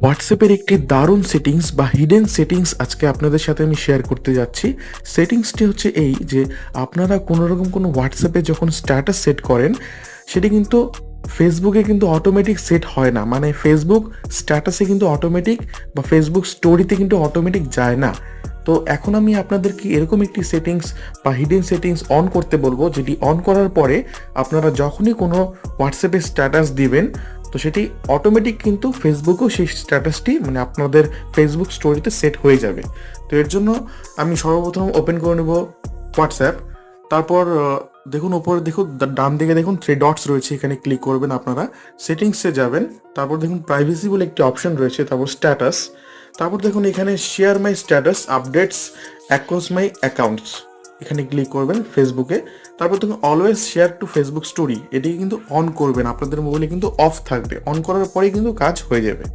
হোয়াটসঅ্যাপের একটি দারুণ সেটিংস বা হিডেন সেটিংস আজকে আপনাদের সাথে আমি শেয়ার করতে যাচ্ছি। সেটিংসটি হচ্ছে এই যে আপনারা কোনো রকম কোনো হোয়াটসঅ্যাপে যখন স্ট্যাটাস সেট করেন, সেটি কিন্তু ফেসবুকে কিন্তু অটোমেটিক সেট হয় না। মানে ফেসবুক স্ট্যাটাসে কিন্তু অটোমেটিক বা ফেসবুক স্টোরিতে কিন্তু অটোমেটিক যায় না। তো এখন আমি আপনাদেরকে এরকম একটি সেটিংস বা হিডেন সেটিংস অন করতে বলবো, যেটি অন করার পরে আপনারা যখনই কোনো হোয়াটসঅ্যাপে স্ট্যাটাস দিবেন, তো সেটি অটোমেটিক কিন্তু ফেসবুকেও সেই স্ট্যাটাসটি মানে আপনাদের ফেসবুক স্টোরিতে সেট হয়ে যাবে। তো এর জন্য আমি সর্বপ্রথম ওপেন করে নেব হোয়াটসঅ্যাপ। তারপর দেখুন ওপরে দেখুন ডান দিকে দেখুন থ্রি ডটস রয়েছে, এখানে ক্লিক করবেন, আপনারা সেটিংসে যাবেন। তারপর দেখুন প্রাইভেসি বলে একটি অপশন রয়েছে, তারপর স্ট্যাটাস। তারপর দেখুন এখানে share my status updates across my accounts, এখানে ক্লিক করবেন ফেসবুকে। তারপর দেখুন always share two Facebook story, এটিকে কিন্তু অন করবেন, আপনাদের মোবাইলে কিন্তু অফ থাকবে, অন করার পরেই কিন্তু কাজ হয়ে যাবে।